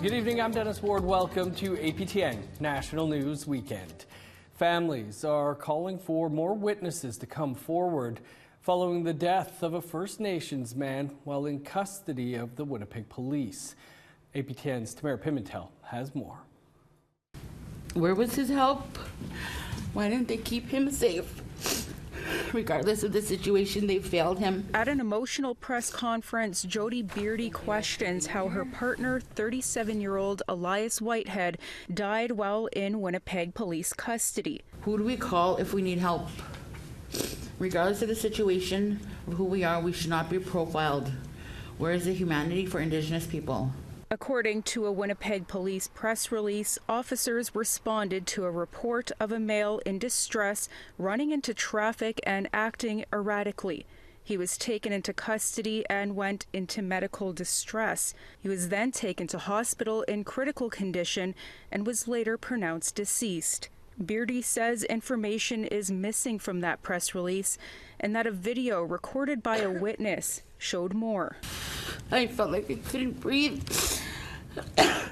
Good evening, I'm Dennis Ward. Welcome to APTN National News Weekend. Families are calling for more witnesses to come forward following the death of a First Nations man while in custody of the Winnipeg police. APTN's Tamara Pimentel has more. Where was his help? Why didn't they keep him safe? Regardless of the situation, they failed him. At an emotional press conference, Jody Beardy questions how her partner, 37-year-old Elias Whitehead, died while in Winnipeg police custody. Who do we call if we need help? Regardless of the situation of who we are, we should not be profiled. Where is the humanity for Indigenous people? According to a Winnipeg police press release, officers responded to a report of a male in distress running into traffic and acting erratically. He was taken into custody and went into medical distress. He was then taken to hospital in critical condition and was later pronounced deceased. Beardy says information is missing from that press release and that a video recorded by a witness showed more. I felt like I couldn't breathe. Have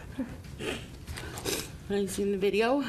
you seen the video?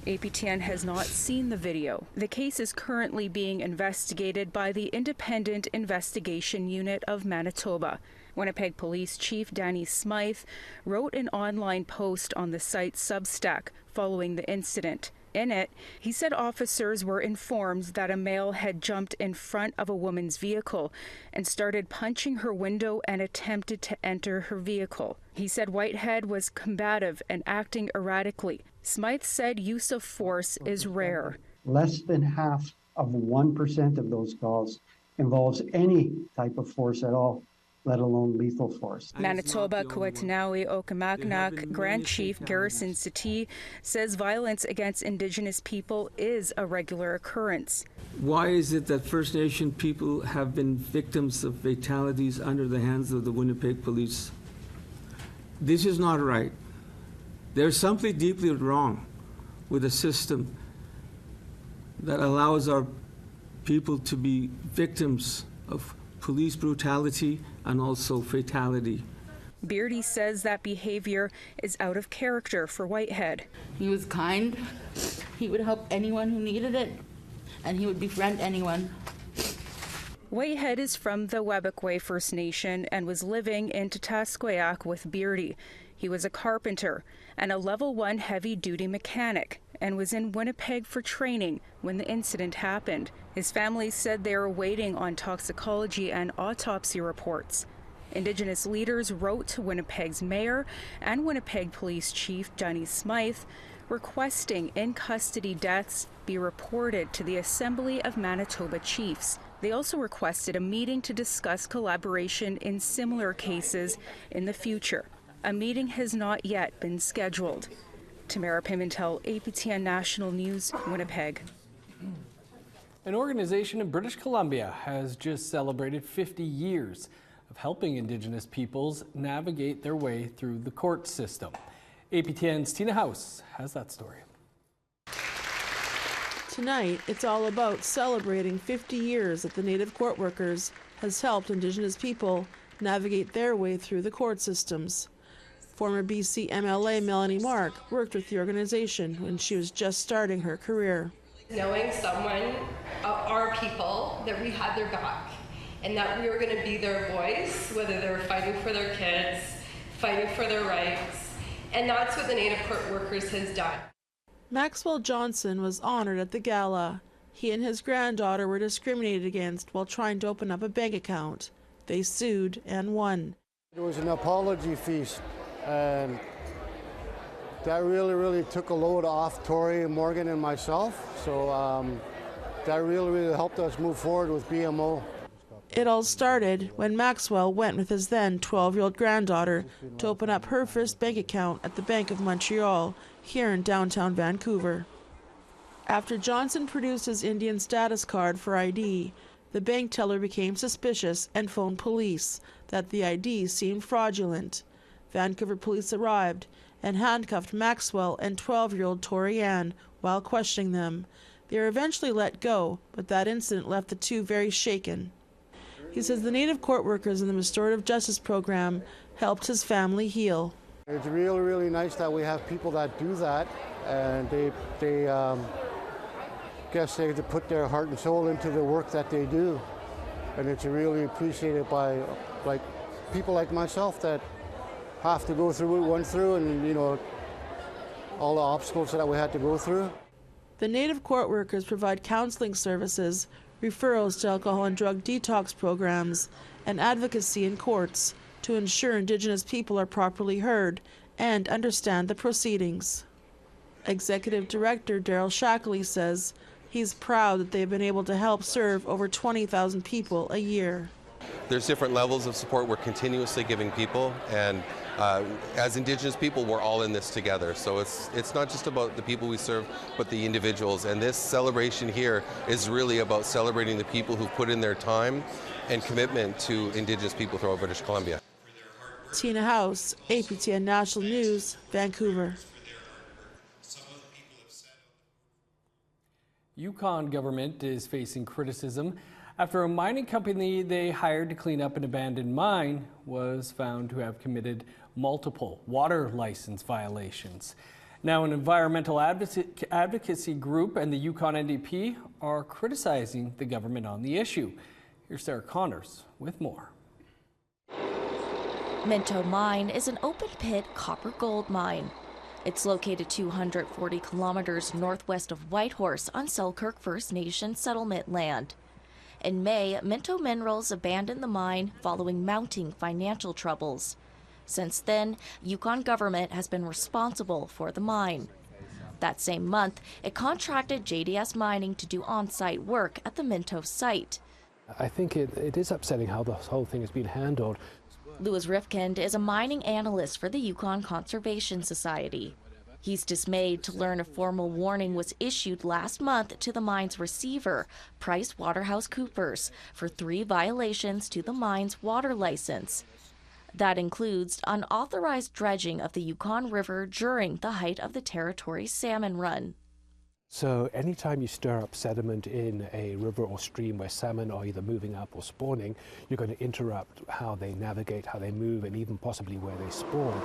APTN has not seen the video. The case is currently being investigated by the Independent Investigation Unit of Manitoba. Winnipeg Police Chief Danny Smythe wrote an online post on the site's Substack following the incident. In it, he said officers were informed that a male had jumped in front of a woman's vehicle and started punching her window and attempted to enter her vehicle. He said Whitehead was combative and acting erratically. Smythe said use of force is rare. Less than half of 1% of those calls involves any type of force at all, let alone lethal force. Manitoba Kuwatanawi Okamaknak Grand Chief Garrison Settee says violence against Indigenous people is a regular occurrence. Why is it that First Nation people have been victims of fatalities under the hands of the Winnipeg police? This is not right. There's something deeply wrong with a system that allows our people to be victims of police brutality and also fatality. Beardy says that behavior is out of character for Whitehead. He was kind. He would help anyone who needed it, and he would befriend anyone. Whitehead is from the Webekwe First Nation and was living in Tatasqueyac with Beardy. He was a carpenter and a level 1 heavy-duty mechanic and was in Winnipeg for training when the incident happened. His family said they are waiting on toxicology and autopsy reports. Indigenous leaders wrote to Winnipeg's mayor and Winnipeg Police Chief Danny Smythe requesting in-custody deaths be reported to the Assembly of Manitoba Chiefs. They also requested a meeting to discuss collaboration in similar cases in the future. A meeting has not yet been scheduled. Tamara Pimentel, APTN National News, Winnipeg. An organization in British Columbia has just celebrated 50 years of helping Indigenous peoples navigate their way through the court system. APTN's Tina House has that story. Tonight, it's all about celebrating 50 years that the Native Court Workers has helped Indigenous people navigate their way through the court systems. Former BC MLA Melanie Mark worked with the organization when she was just starting her career. Knowing someone, our people, that we had their back and that we were going to be their voice, whether they were fighting for their kids, fighting for their rights, and that's what the Native Court Workers has done. Maxwell Johnson was honored at the gala. He and his granddaughter were discriminated against while trying to open up a bank account. They sued and won. It was an apology feast, and that really took a load off Tori and Morgan and myself. So that really helped us move forward with BMO. It all started when Maxwell went with his then 12-year-old granddaughter to open up her first bank account at the Bank of Montreal here in downtown Vancouver. After Johnson produced his Indian status card for ID, the bank teller became suspicious and phoned police that the ID seemed fraudulent. Vancouver police arrived and handcuffed Maxwell and 12-year-old Tori Ann while questioning them. They were eventually let go, but that incident left the two very shaken. He says the Native Court Workers in the Restorative Justice Program helped his family heal. It's really, really nice that we have people that do that, and they guess they put their heart and soul into the work that they do, and it's really appreciated by people like myself that have to go through what we went through, and all the obstacles that we had to go through. The Native court workers provide counseling services, referrals to alcohol and drug detox programs, and advocacy in courts to ensure Indigenous people are properly heard and understand the proceedings. Executive Director Daryl Shackley says he's proud that they've been able to help serve over 20,000 people a year. There's different levels of support we're continuously giving people, and as Indigenous people, we're all in this together. So it's not just about the people we serve, but the individuals. And this celebration here is really about celebrating the people who've put in their time and commitment to Indigenous people throughout British Columbia. Tina House, APTN National News, Vancouver. Yukon government is facing criticism after a mining company they hired to clean up an abandoned mine was found to have committed multiple water license violations. Now, an environmental advocacy group and the Yukon NDP are criticizing the government on the issue. Here's Sarah Connors with more. Minto Mine is an open-pit copper gold mine. It's located 240 kilometers northwest of Whitehorse on Selkirk First Nation settlement land. In May, Minto Minerals abandoned the mine following mounting financial troubles. Since then, Yukon government has been responsible for the mine. That same month, it contracted JDS Mining to do on-site work at the Minto site. I think it is upsetting how this whole thing has been handled. Louis Rifkind is a mining analyst for the Yukon Conservation Society. He's dismayed to learn a formal warning was issued last month to the mine's receiver, PricewaterhouseCoopers, for 3 violations to the mine's water license. That includes unauthorized dredging of the Yukon River during the height of the territory's salmon run. So anytime you stir up sediment in a river or stream where salmon are either moving up or spawning, you're going to interrupt how they navigate, how they move, and even possibly where they spawn.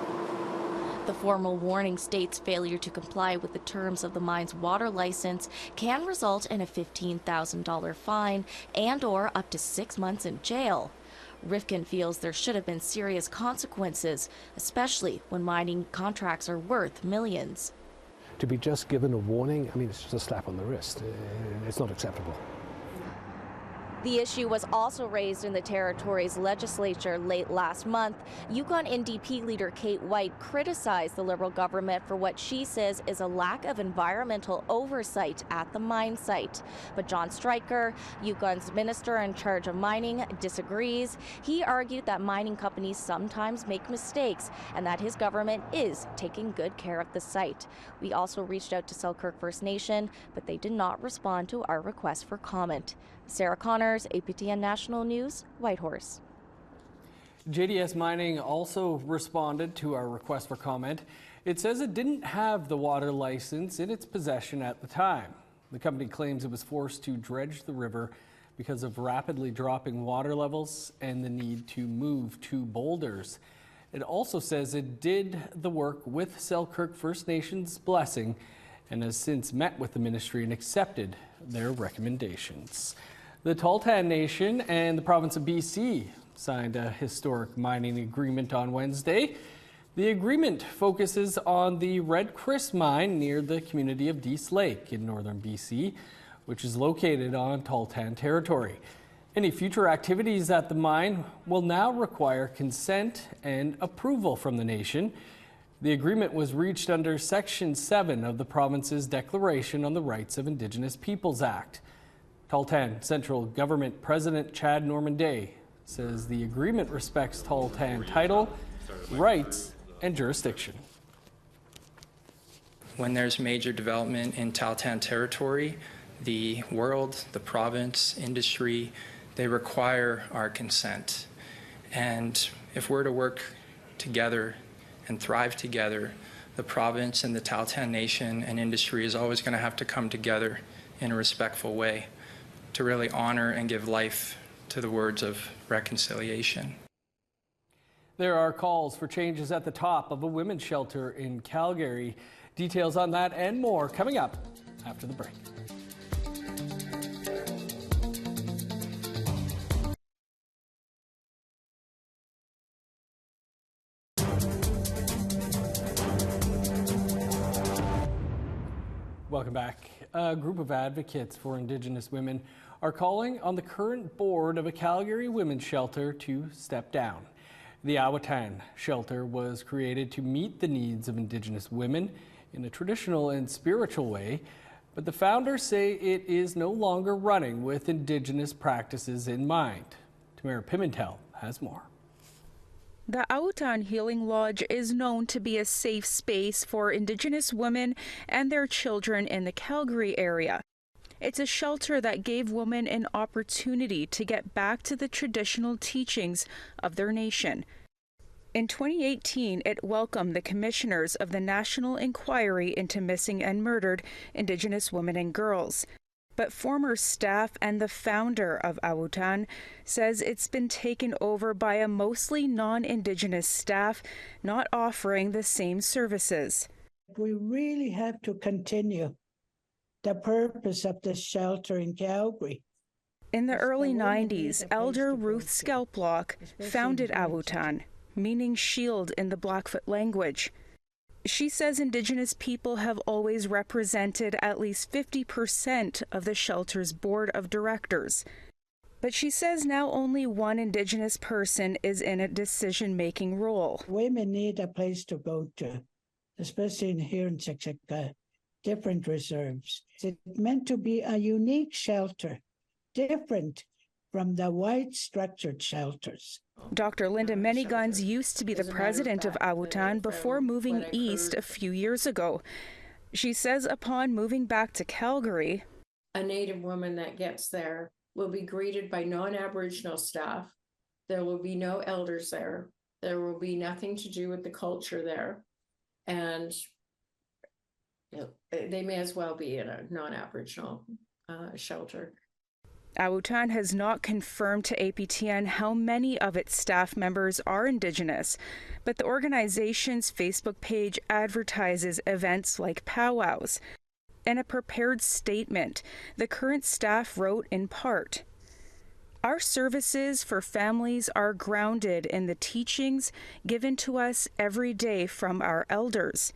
The formal warning states failure to comply with the terms of the mine's water license can result in a $15,000 fine and/or up to 6 months in jail. Rifkin feels there should have been serious consequences, especially when mining contracts are worth millions. To be just given a warning, I mean, it's just a slap on the wrist. It's not acceptable. The issue was also raised in the territory's legislature late last month. Yukon NDP leader Kate White criticized the Liberal government for what she says is a lack of environmental oversight at the mine site. But John Stryker, Yukon's minister in charge of mining, disagrees. He argued that mining companies sometimes make mistakes and that his government is taking good care of the site. We also reached out to Selkirk First Nation, but they did not respond to our request for comment. Sarah Connors, APTN National News, Whitehorse. JDS Mining also responded to our request for comment. It says it didn't have the water license in its possession at the time. The company claims it was forced to dredge the river because of rapidly dropping water levels and the need to move 2 boulders. It also says it did the work with Selkirk First Nation's blessing and has since met with the ministry and accepted their recommendations. The Ttan Nation and the province of BC signed a historic mining agreement on Wednesday. The agreement focuses on the Red Chris mine near the community of Dease Lake in northern BC, which is located on Ttan territory. Any future activities at the mine will now require consent and approval from the nation. The agreement was reached under Section 7 of the province's Declaration on the Rights of Indigenous Peoples Act. Ttan Central Government President Chad Normanday says the agreement respects Ttan title, rights, and jurisdiction. When there's major development in Ttan territory, the world, the province, industry, they require our consent. And if we're to work together and thrive together, the province and the Ttan Nation and industry is always going to have to come together in a respectful way to really honor and give life to the words of reconciliation. There are calls for changes at the top of a women's shelter in Calgary. Details on that and more coming up after the break. Welcome back. A group of advocates for Indigenous women are calling on the current board of a Calgary women's shelter to step down. The Ttan shelter was created to meet the needs of Indigenous women in a traditional and spiritual way, but the founders say it is no longer running with Indigenous practices in mind. Tamara Pimentel has more. The Ttan Healing Lodge is known to be a safe space for Indigenous women and their children in the Calgary area. It's a shelter that gave women an opportunity to get back to the traditional teachings of their nation. In 2018, it welcomed the commissioners of the National Inquiry into Missing and Murdered Indigenous Women and Girls. But former staff and the founder of Ttan says it's been taken over by a mostly non-Indigenous staff, not offering the same services. We really have to continue the purpose of this shelter in Calgary. In the early 90s, Elder Ruth Skelplock founded Ttan, meaning shield in the Blackfoot language. She says Indigenous people have always represented at least 50% of the shelter's board of directors. But she says now only one Indigenous person is in a decision-making role. Women need a place to go to, especially here in Siksika, different reserves. It's meant to be a unique shelter, different from the white structured shelters. Dr. Linda Manyguns used to be the president of Ttan before moving east a few years ago. She says upon moving back to Calgary, a Native woman that gets there will be greeted by non-Aboriginal staff. There will be no elders there. There will be nothing to do with the culture there. And they may as well be in a non-Aboriginal shelter. Ttan has not confirmed to APTN how many of its staff members are Indigenous, but the organization's Facebook page advertises events like powwows. In a prepared statement, the current staff wrote in part, "Our services for families are grounded in the teachings given to us every day from our elders.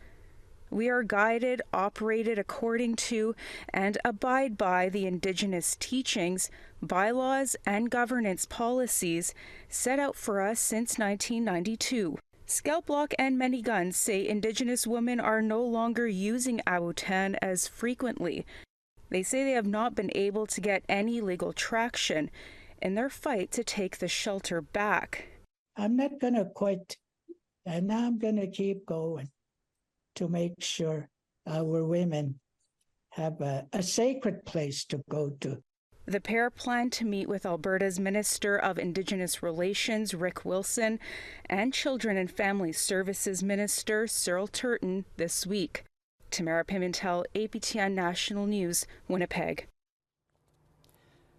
We are guided, operated according to, and abide by the Indigenous teachings, bylaws, and governance policies set out for us since 1992. Skelplock and Manyguns say Indigenous women are no longer using Ttan as frequently. They say they have not been able to get any legal traction in their fight to take the shelter back. I'm not going to quit, and I'm going to keep going to make sure our women have a sacred place to go to. The pair plan to meet with Alberta's Minister of Indigenous Relations, Rick Wilson, and Children and Family Services Minister, Cyril Turton, this week. Tamara Pimentel, APTN National News, Winnipeg.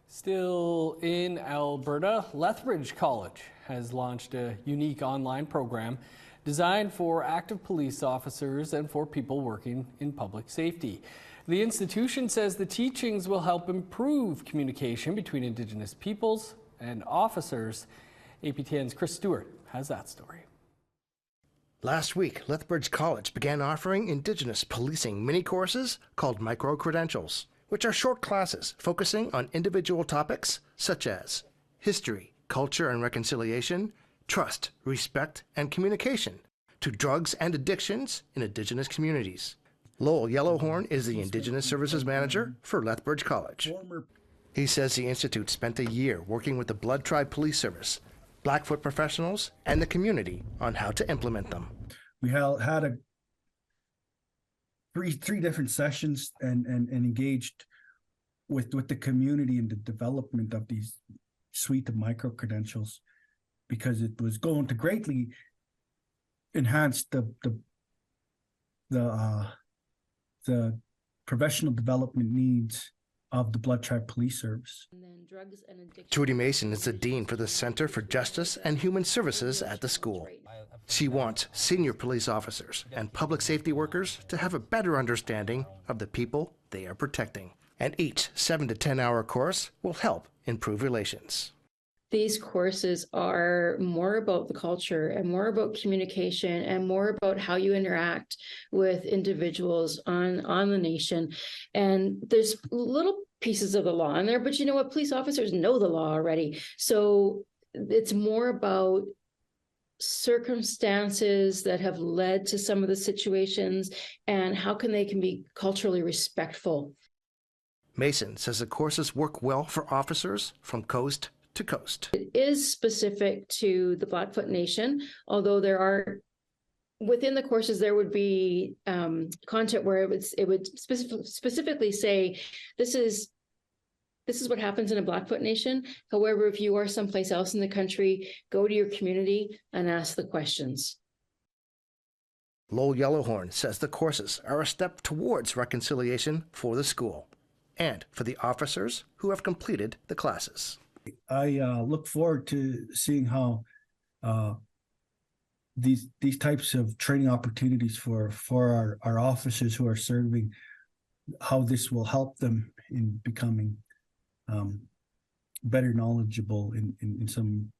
Still in Alberta, Lethbridge College has launched a unique online program designed for active police officers and for people working in public safety. The institution says the teachings will help improve communication between Indigenous peoples and officers. APTN's Chris Stewart has that story. Last week, Lethbridge College began offering Indigenous policing mini-courses called micro-credentials, which are short classes focusing on individual topics such as history, culture and reconciliation, trust, respect, and communication, to drugs and addictions in Indigenous communities. Lowell Yellowhorn is the Indigenous Services Manager for Lethbridge College. He says the Institute spent a year working with the Blood Tribe Police Service, Blackfoot professionals, and the community on how to implement them. We had three different sessions and engaged with the community in the development of these suite of micro-credentials, because it was going to greatly enhance the professional development needs of the Blood Tribe Police Service. Judy Mason is the Dean for the Center for Justice and Human Services at the school. She wants senior police officers and public safety workers to have a better understanding of the people they are protecting. And each 7 to 10 hour course will help improve relations. These courses are more about the culture and more about communication and more about how you interact with individuals on the nation. And there's little pieces of the law in there, but you know what? Police officers know the law already. So it's more about circumstances that have led to some of the situations and how can be culturally respectful. Mason says the courses work well for officers from coast to coast. It is specific to the Blackfoot Nation, although there are within the courses there would be content where it would specifically say this is what happens in a Blackfoot Nation. However, if you are someplace else in the country, go to your community and ask the questions. Lowell Yellowhorn says the courses are a step towards reconciliation for the school and for the officers who have completed the classes. I look forward to seeing how these types of training opportunities for our officers who are serving, how this will help them in becoming better knowledgeable in some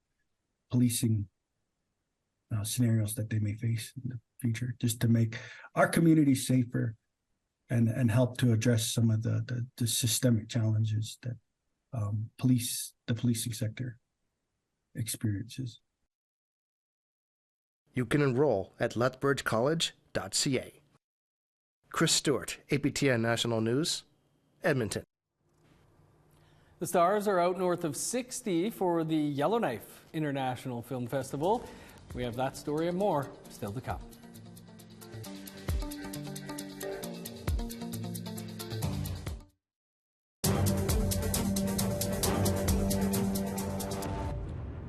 policing scenarios that they may face in the future, just to make our community safer and help to address some of the systemic challenges that the policing sector experiences. You can enroll at lethbridgecollege.ca. Chris Stewart, APTN National News, Edmonton. The stars are out north of 60 for the Yellowknife International Film Festival. We have that story and more still to come.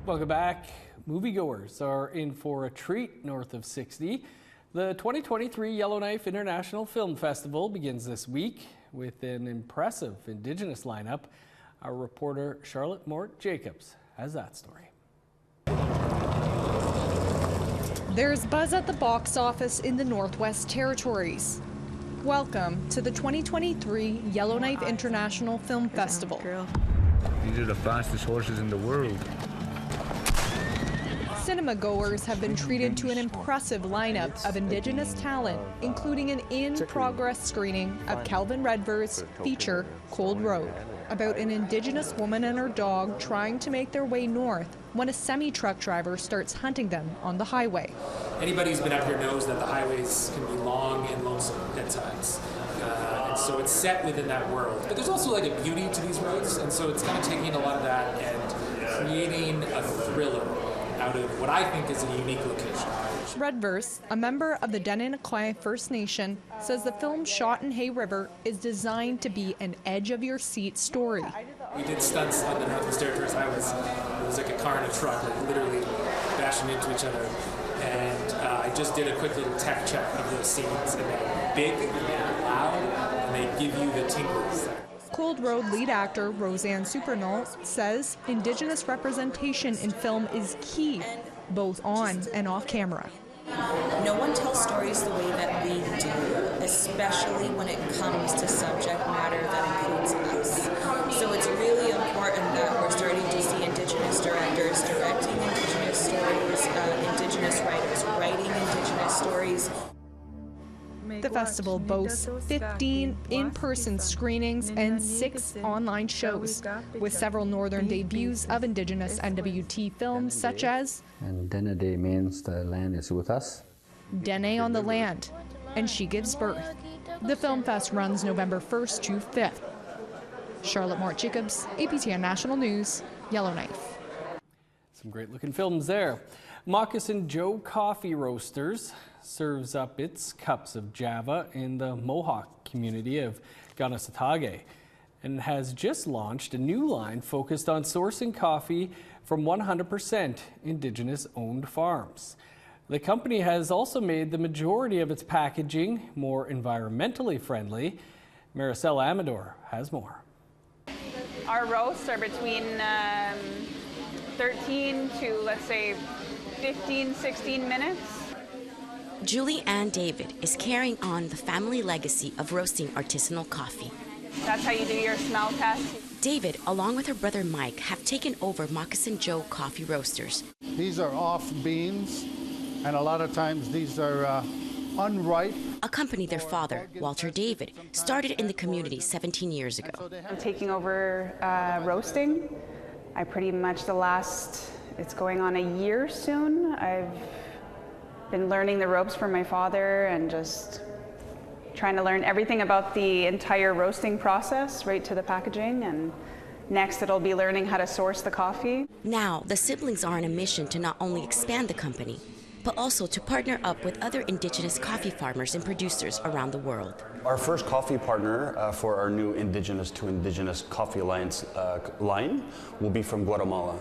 Welcome back. Moviegoers are in for a treat north of 60. The 2023 Yellowknife International Film Festival begins this week with an impressive Indigenous lineup. Our reporter Charlotte Mort-Jacobs has that story. There's buzz at the box office in the Northwest Territories. Welcome to the 2023 Yellowknife International Film Festival. These are the fastest horses in the world. Cinema goers have been treated to an impressive lineup of Indigenous talent, including an in-progress screening of Calvin Redver's feature, Cold Road, about an Indigenous woman and her dog trying to make their way north when a semi-truck driver starts hunting them on the highway. Anybody who's been up here knows that the highways can be long and lonesome at times. And so it's set within that world. But there's also like a beauty to these roads, and so it's kind of taking a lot of that and creating a thriller out of what I think is a unique location. Redverse, a member of the Ttan First Nation, says the film shot in Hay River is designed to be an edge-of-your-seat story. We did stunts on the Northwest Territories. It was like a car and a truck, like literally bashing into each other. And I just did a quick little tech check of those scenes, and they're big, and they're loud, and they give you the tingles. Cold Road lead actor Roseanne Supernull says Indigenous representation in film is key, both on and off camera. No one tells stories the way that we do, especially when it comes to subject matter that includes us. So it's really important that we're starting to see Indigenous directors directing Indigenous stories, Indigenous writers writing Indigenous stories. The festival boasts 15 in-person screenings and 6 online shows, with several northern debuts of Indigenous NWT films such as And Dene Day means the land is with us. Dene on the Land, and She Gives Birth. The Film Fest runs November 1st to 5th. Charlotte Mort-Jacobs, APTN National News, Yellowknife. Some great looking films there. Moccas and Joe Coffee Roasters serves up its cups of Java in the Mohawk community of Kanesatake and has just launched a new line focused on sourcing coffee from 100% Indigenous owned farms. The company has also made the majority of its packaging more environmentally friendly. Maricel Amador has more. Our roasts are between 13 to, let's say, 15, 16 minutes. Julie Ann David is carrying on the family legacy of roasting artisanal coffee. That's how you do your smell test. David, along with her brother Mike, have taken over Moccas and Joe coffee roasters. These are off beans, and a lot of times these are unripe. Accompany their father, Walter David, started in the community 17 years ago. I'm taking over roasting. I pretty much it's going on a year soon. I've been learning the ropes from my father and just trying to learn everything about the entire roasting process, right to the packaging, and next it'll be learning how to source the coffee. Now, the siblings are on a mission to not only expand the company, but also to partner up with other Indigenous coffee farmers and producers around the world. Our first coffee partner for our new Indigenous to Indigenous Coffee Alliance line will be from Guatemala.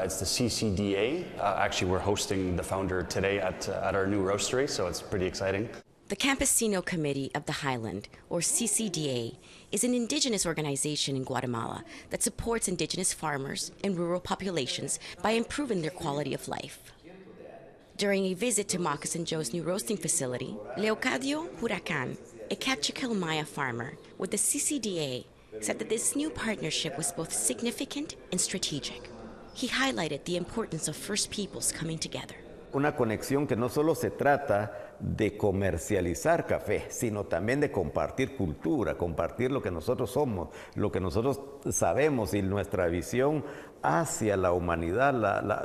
It's the CCDA. Actually, we're hosting the founder today at our new roastery, so it's pretty exciting. The Campesino Committee of the Highland, or CCDA, is an Indigenous organization in Guatemala that supports Indigenous farmers and rural populations by improving their quality of life. During a visit to Moccas and Joe's new roasting facility, Leocadio Huracan, a Catchikill Maya farmer with the CCDA, said that this new partnership was both significant and strategic. He highlighted the importance of First Peoples coming together. Una conexión que no solo se trata de comercializar café, sino también de compartir cultura, compartir lo que nosotros somos, lo que nosotros sabemos y nuestra visión hacia la humanidad,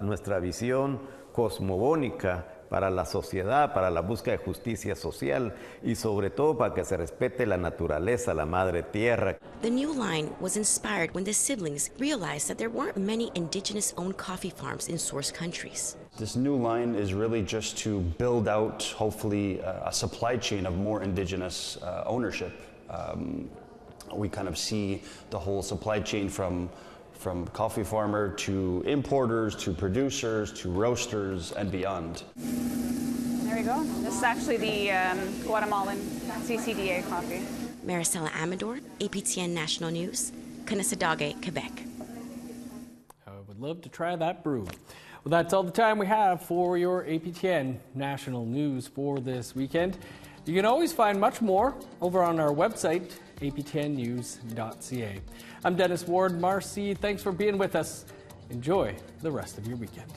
nuestra visión cosmogónica para la sociedad, para la búsqueda de justicia social y sobre todo para que se respete la naturaleza, la madre tierra. The new line was inspired when the siblings realized that there weren't many Indigenous-owned coffee farms in source countries. This new line is really just to build out, hopefully, a supply chain of more Indigenous ownership. We kind of see the whole supply chain from coffee farmer to importers to producers to roasters and beyond. There we go. This is actually the Guatemalan CCDA coffee. Maricela Amador, APTN National News, Kanesatake, Quebec. I would love to try that brew. Well, that's all the time we have for your APTN National News for this weekend. You can always find much more over on our website, aptnnews.ca. I'm Dennis Ward. Marcy, thanks for being with us. Enjoy the rest of your weekend.